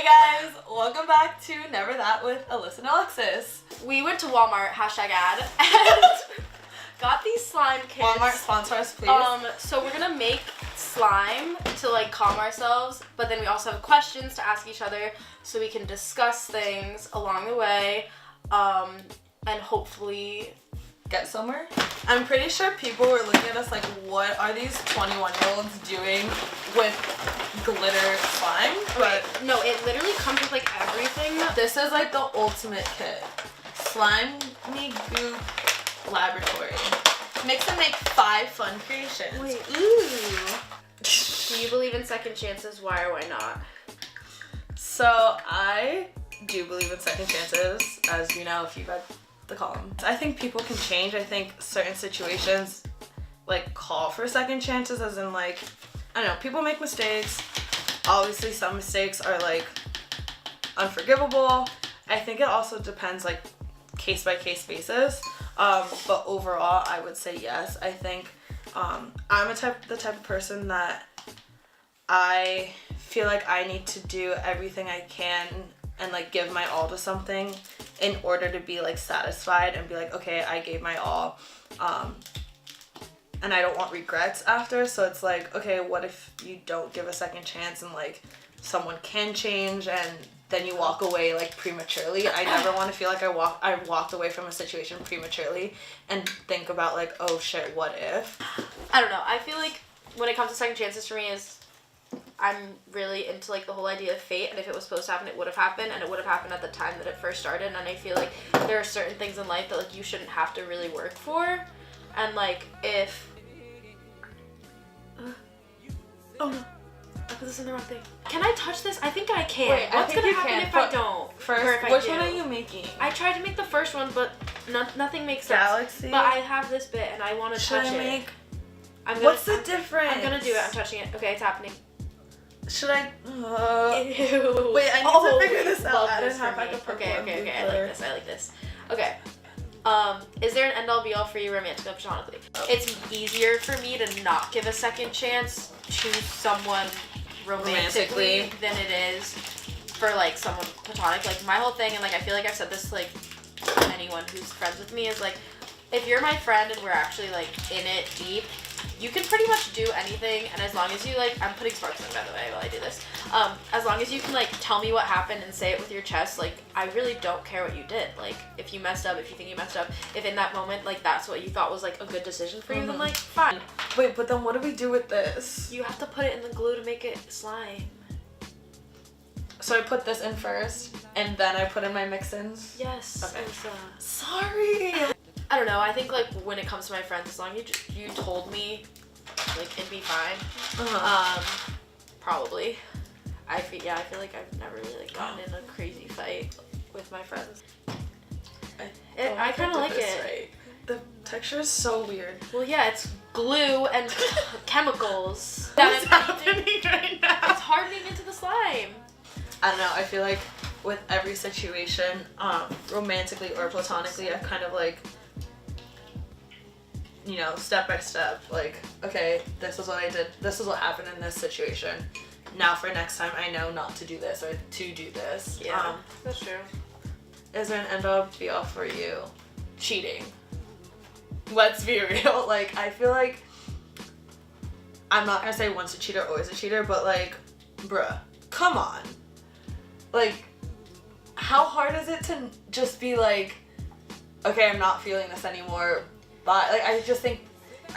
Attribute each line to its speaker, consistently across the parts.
Speaker 1: Hey guys, welcome back to Never That with Alyssa and Alexis.
Speaker 2: We went to Walmart, #ad, and got these slime kits.
Speaker 1: Walmart, sponsor us, please.
Speaker 2: So we're gonna make slime to like calm ourselves, but then we also have questions to ask each other so we can discuss things along the way, and hopefully
Speaker 1: get somewhere. I'm pretty sure people were looking at us like, what are these 21-year-olds doing with glitter slime?
Speaker 2: But no, it literally comes with like everything.
Speaker 1: This is like the ultimate kit. Slime me goop laboratory. Mix and make 5 fun creations.
Speaker 2: Wait.
Speaker 1: Ooh.
Speaker 2: Do you believe in second chances? Why or why not?
Speaker 1: So I do believe in second chances, as you know if you read the column. I think people can change. I think certain situations like call for second chances, as in like, I don't know, people make mistakes. Obviously some mistakes are like unforgivable. I think it also depends like case by case basis. But overall I would say yes. I think I'm the type of person that I feel like I need to do everything I can and like give my all to something in order to be like satisfied and be like, okay, I gave my all, and I don't want regrets after. So it's like, okay, what if you don't give a second chance and like someone can change and then you walk away like prematurely? I never want to feel like I walked away from a situation prematurely and think about like, oh shit, what if?
Speaker 2: I don't know. I feel like when it comes to second chances for me is I'm really into like the whole idea of fate, and if it was supposed to happen, it would have happened, and it would have happened at the time that it first started. And I feel like there are certain things in life that like you shouldn't have to really work for, and like if oh no, I put this in the wrong thing. Can I touch this? I think I can.
Speaker 1: Wait,
Speaker 2: what's gonna happen if I
Speaker 1: but
Speaker 2: don't?
Speaker 1: First, which one are you making?
Speaker 2: I tried to make the first one, but nothing makes sense.
Speaker 1: Galaxy?
Speaker 2: But I have this bit, and I want to touch it.
Speaker 1: What's the difference?
Speaker 2: I'm gonna do it. I'm touching it. Okay, it's happening.
Speaker 1: Should I?
Speaker 2: Ew.
Speaker 1: Wait, I need to figure this out. I
Speaker 2: This
Speaker 1: didn't have
Speaker 2: for
Speaker 1: like
Speaker 2: me.
Speaker 1: a purple
Speaker 2: Okay. I like this. Okay. Is there an end all be all for you romantically or platonically? Oh. It's easier for me to not give a second chance to someone romantically than it is for like someone platonic. Like my whole thing, and like I feel like I've said this to like anyone who's friends with me, is like, if you're my friend and we're actually like in it deep, you can pretty much do anything, and as long as you like, I'm putting sparks in by the way while I do this, as long as you can like tell me what happened and say it with your chest, like I really don't care what you did. Like if you messed up, if you think you messed up, if in that moment like that's what you thought was like a good decision for you, then like fine.
Speaker 1: Wait, but then what do we do with this?
Speaker 2: You have to put it in the glue to make it slime.
Speaker 1: So I put this in first, and then I put in my mix-ins?
Speaker 2: Yes.
Speaker 1: Okay.
Speaker 2: Alyssa.
Speaker 1: Sorry!
Speaker 2: I don't know, I think like when it comes to my friends, as long as you told me, like it'd be fine. Probably. I feel like I've never really like gotten in a crazy fight with my friends. I kind of like it.
Speaker 1: Right. The texture is so weird.
Speaker 2: Well, yeah, it's glue and chemicals.
Speaker 1: What's happening right now?
Speaker 2: It's hardening into the slime.
Speaker 1: I don't know, I feel like with every situation, romantically or platonically, I've kind of like, you know, step by step, like, okay, this is what I did, this is what happened in this situation. Now for next time, I know not to do this or to do this.
Speaker 2: Yeah, that's true.
Speaker 1: Is there an end all be all for you? Cheating. Let's be real. Like, I feel like, I'm not gonna say once a cheater, always a cheater, but like, bruh, come on. Like, how hard is it to just be like, okay, I'm not feeling this anymore, but like, I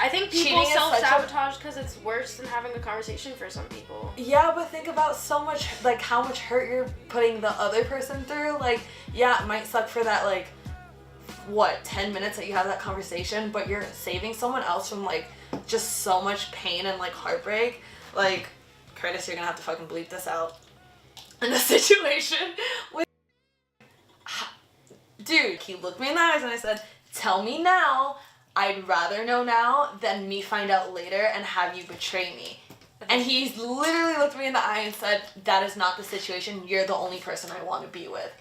Speaker 1: think
Speaker 2: people self-sabotage because it's worse than having a conversation for some people.
Speaker 1: Yeah, but think about so much, like how much hurt you're putting the other person through. Like, yeah, it might suck for that, like, what, 10 minutes that you have that conversation, but you're saving someone else from like just so much pain and like heartbreak. Like, Curtis, you're gonna have to fucking bleep this out. In the situation with, dude, he looked me in the eyes and I said, tell me now. I'd rather know now than me find out later and have you betray me. And he literally looked me in the eye and said, that is not the situation. You're the only person I want to be with.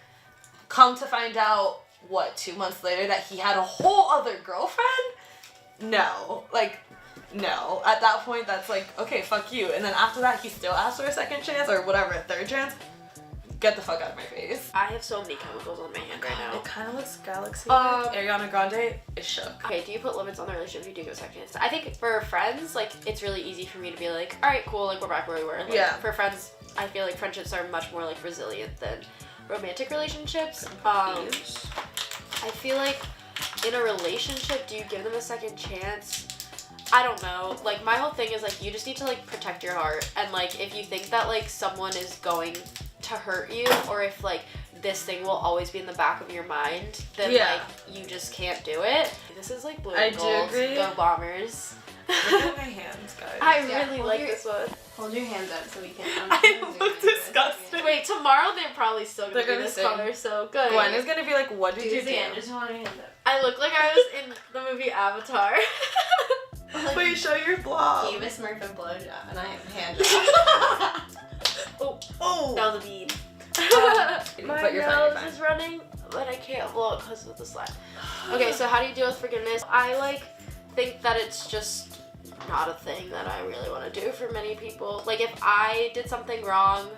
Speaker 1: Come to find out, what, 2 months later that he had a whole other girlfriend? No. Like, no. At that point, that's like, okay, fuck you. And then after that, he still asked for a second chance or whatever, a third chance. get the fuck out of my face.
Speaker 2: I have so many chemicals on my hand right now.
Speaker 1: It kind of looks galaxy. Ariana Grande is shook.
Speaker 2: Okay, do you put limits on the relationship if you do give a second chance? I think for friends, like, it's really easy for me to be like, all right, cool, like, we're back where we were. Like, for friends, I feel like friendships are much more, like, resilient than romantic relationships. I feel like in a relationship, do you give them a second chance? I don't know. Like, my whole thing is, like, you just need to, like, protect your heart. And, like, if you think that, like, someone is going to hurt you, or if, like, this thing will always be in the back of your mind, then, like, you just can't do it. This is, like, blue and gold.
Speaker 1: I do agree.
Speaker 2: Go Bombers.
Speaker 1: Look at my hands, guys.
Speaker 2: I really like this one.
Speaker 3: Hold your hands up so we can.
Speaker 1: I look disgusting.
Speaker 2: Wait, tomorrow they're probably still gonna be this color, so good.
Speaker 1: Gwen is gonna be like, what did you do?
Speaker 3: Just hold your hands up.
Speaker 2: I look like I was in the movie Avatar.
Speaker 1: Wait, show your blob.
Speaker 3: Gave a Smurf a blowjob, and I have a hand job.
Speaker 1: Oh,
Speaker 2: That was a bead. My
Speaker 1: but you're
Speaker 2: nose
Speaker 1: fine.
Speaker 2: is running, but I can't blow it because of the slime. Okay, so how do you deal with forgiveness? I, like, think that it's just not a thing that I really want to do for many people. Like, if I did something wrong,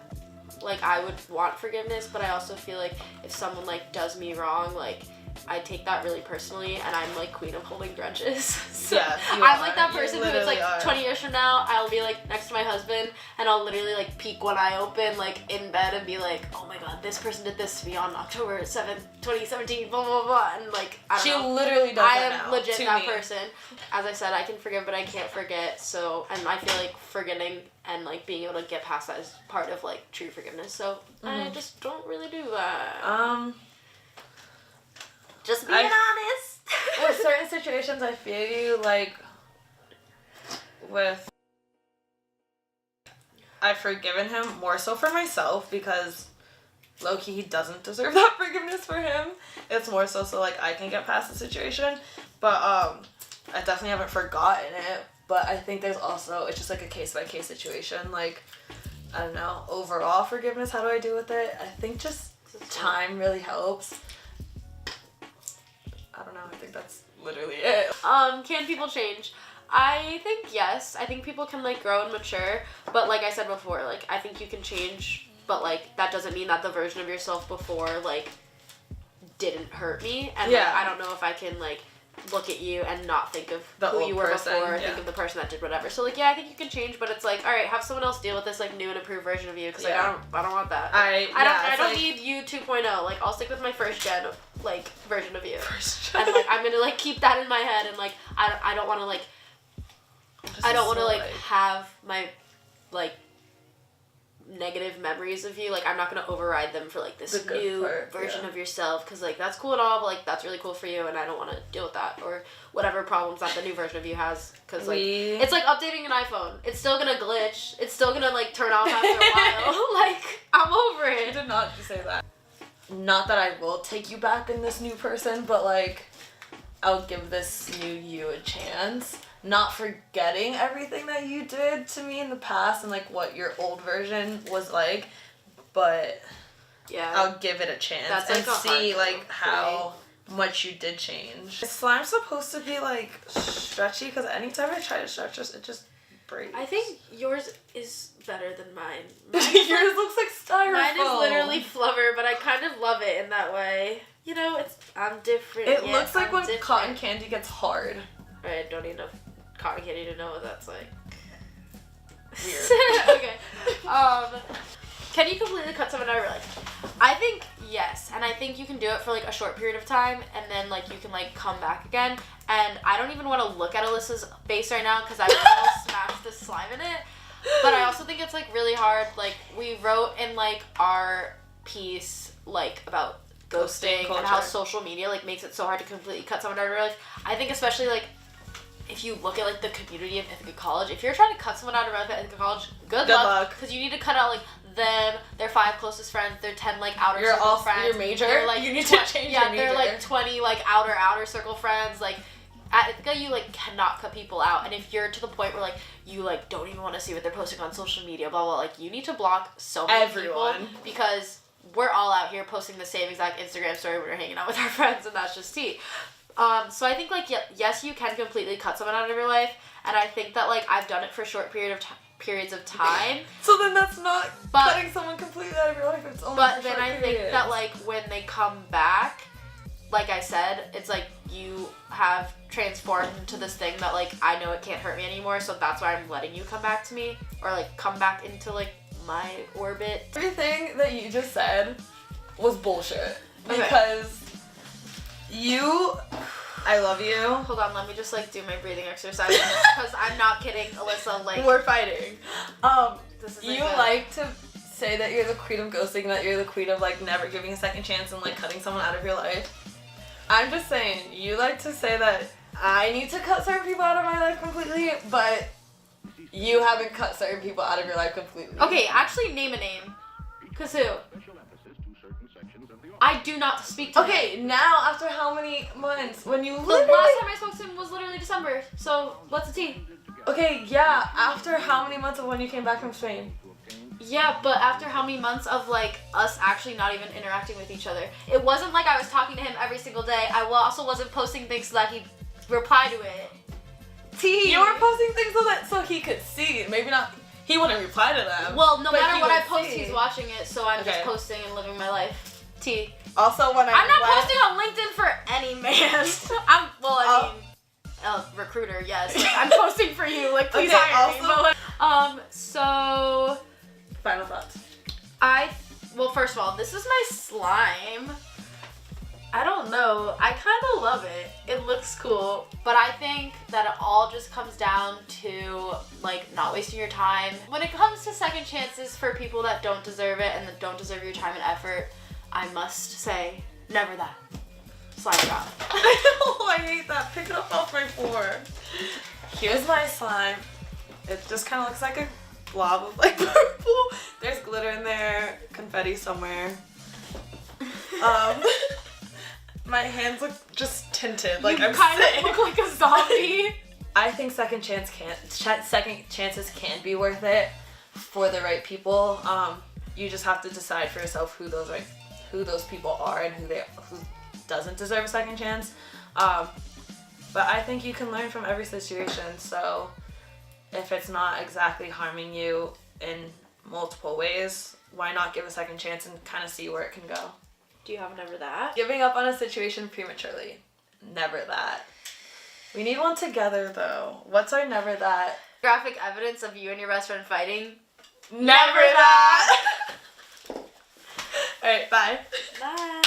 Speaker 2: like, I would want forgiveness, but I also feel like if someone, like, does me wrong, like, I take that really personally, and I'm, like, queen of holding grudges. So
Speaker 1: yeah,
Speaker 2: I'm like that person who is, like,
Speaker 1: are.
Speaker 2: 20 years from now, I'll be, like, next to my husband, and I'll literally, like, peek one eye open, like, in bed, and be like, oh my god, this person did this to me on October 7th, 2017, blah, blah, blah, and, like, I don't know.
Speaker 1: Literally does
Speaker 2: I
Speaker 1: that
Speaker 2: am
Speaker 1: now,
Speaker 2: legit
Speaker 1: to
Speaker 2: that
Speaker 1: me.
Speaker 2: person. As I said, I can forgive, but I can't forget, so, and I feel like forgetting and, like, being able to get past that is part of, like, true forgiveness, so I just don't really do that. Just being honest.
Speaker 1: With certain situations, I feel you, like, with, I've forgiven him more so for myself, because low-key, he doesn't deserve that forgiveness for him. It's more so like, I can get past the situation, but, I definitely haven't forgotten it, but I think there's also, it's just, like, a case-by-case situation, like, I don't know, overall forgiveness, how do I deal with it? I think just time really helps. I don't know, I think that's literally it.
Speaker 2: Can people change? I think yes. I think people can, like, grow and mature, but like I said before, like, I think you can change, but, like, that doesn't mean that the version of yourself before, like, didn't hurt me, and like, I don't know if I can, like, look at you and not think of who you were before, think of the person that did whatever. So, like, yeah, I think you can change, but it's like, all right, have someone else deal with this, like, new and improved version of you, because like, I don't want that. I don't need you 2.0. Like, I'll stick with my first gen, like, version of you. And, like, I'm gonna, like, keep that in my head, and, like, I don't want to, like, I don't want to, like, have my, like, negative memories of you. Like, I'm not gonna override them for, like, this new version of yourself, because, like, that's cool and all, but, like, that's really cool for you, and I don't want to deal with that, or whatever problems that the new version of you has, because, like, it's like updating an iPhone. It's still gonna glitch. It's still gonna, like, turn off after a while. Like, I'm over it.
Speaker 1: You did not just say that. Not that I will take you back in this new person, but, like, I'll give this new you a chance. Not forgetting everything that you did to me in the past and, like, what your old version was like, but I'll give it a chance. That's, like, and see, like, how much you did change. Slime's supposed to be, like, stretchy, because anytime I try to stretch it just breaks.
Speaker 2: I think yours is better than mine.
Speaker 1: Yours looks like styrofoam.
Speaker 2: Mine is literally flubber, but I kind of love it in that way. You know, I'm different.
Speaker 1: It looks like when cotton candy gets hard.
Speaker 2: I don't even know cotton candy to know what that's like.
Speaker 1: Weird.
Speaker 2: Okay. Can you completely cut someone out of your life? I think yes, and I think you can do it for, like, a short period of time, and then, like, you can, like, come back again. And I don't even want to look at Alyssa's face right now, because I will smash the slime in it. But I also think it's, like, really hard. Like, we wrote in, like, our piece, like, about ghosting and how social media, like, makes it so hard to completely cut someone out of your life. I think especially, like, if you look at, like, the community of Ithaca College, if you're trying to cut someone out of your life at Ithaca College, good luck. Because you need to cut out, like, them, their 5 closest friends, their 10, like, outer circle friends.
Speaker 1: Your major?
Speaker 2: They're, like,
Speaker 1: you need to change your major.
Speaker 2: Yeah, they're, like, 20, like, outer circle friends. Like, at Ithaca, you, like, cannot cut people out. And if you're to the point where, like, you, like, don't even want to see what they're posting on social media, blah, blah, like, you need to block so many people. Because we're all out here posting the same exact Instagram story when we're hanging out with our friends, and that's just tea. So I think, like, yes, you can completely cut someone out of your life, and I think that, like, I've done it for a short period of periods of time.
Speaker 1: So then that's not
Speaker 2: But-
Speaker 1: cutting someone completely out of your life. It's only
Speaker 2: But
Speaker 1: for
Speaker 2: then
Speaker 1: short
Speaker 2: I think
Speaker 1: periods.
Speaker 2: that, like, when they come back, like I said, it's like you have transformed into this thing that, like, I know it can't hurt me anymore, so that's why I'm letting you come back to me. Or, like, come back into, like, my orbit.
Speaker 1: Everything that you just said was bullshit.
Speaker 2: Okay.
Speaker 1: Because I love you.
Speaker 2: Hold on, let me just, like, do my breathing exercise. Because I'm not kidding, Alyssa, like,
Speaker 1: We're fighting.
Speaker 2: this is
Speaker 1: You like to say that you're the queen of ghosting, that you're the queen of, like, never giving a second chance and, like, cutting someone out of your life. I'm just saying, you like to say that I need to cut certain people out of my life completely, but you haven't cut certain people out of your life completely.
Speaker 2: Okay, actually name a name. Cause who? I do not speak to him.
Speaker 1: Okay, now after how many months? When you
Speaker 2: The
Speaker 1: literally...
Speaker 2: last time I spoke to him was literally December, so what's the tea?
Speaker 1: Okay, yeah, after how many months of when you came back from Spain?
Speaker 2: Yeah, but after how many months of, like, us actually not even interacting with each other? It wasn't like I was talking to him every single day. I also wasn't posting things so that he'd reply to it. T.
Speaker 1: You were posting things so he could see. Maybe not... He wouldn't reply to them.
Speaker 2: Well, no
Speaker 1: but
Speaker 2: matter
Speaker 1: he
Speaker 2: what I
Speaker 1: would
Speaker 2: post,
Speaker 1: see.
Speaker 2: he's watching it, so I'm just
Speaker 1: Okay.
Speaker 2: posting and living my life. T.
Speaker 1: Also, when
Speaker 2: I'm not posting on LinkedIn for any man.
Speaker 1: Oh.
Speaker 2: Recruiter, yes. Like, I'm posting for you. Like, please
Speaker 1: Okay,
Speaker 2: hire me.
Speaker 1: also-
Speaker 2: But, so
Speaker 1: Final thoughts.
Speaker 2: well, first of all, this is my slime. I don't know. I kind of love it. It looks cool. But I think that it all just comes down to, like, not wasting your time. When it comes to second chances for people that don't deserve it and that don't deserve your time and effort, I must say, never that. Slime drop.
Speaker 1: I hate that. Pick it up off my floor. Here's my slime. It just kind of looks like a blob of, like, purple. There's glitter in there, confetti somewhere. My hands look just tinted. Like,
Speaker 2: You
Speaker 1: I'm
Speaker 2: kind
Speaker 1: sick.
Speaker 2: of look like a zombie.
Speaker 1: I think second chances can be worth it for the right people. You just have to decide for yourself who those people are and who doesn't deserve a second chance. But I think you can learn from every situation. So if it's not exactly harming you in multiple ways, why not give a second chance and kind of see where it can go?
Speaker 2: Do you have never that?
Speaker 1: Giving up on a situation prematurely. Never that. We need one together though. What's our never that?
Speaker 2: Graphic evidence of you and your best friend fighting.
Speaker 1: Never that! Alright, bye.
Speaker 2: Bye.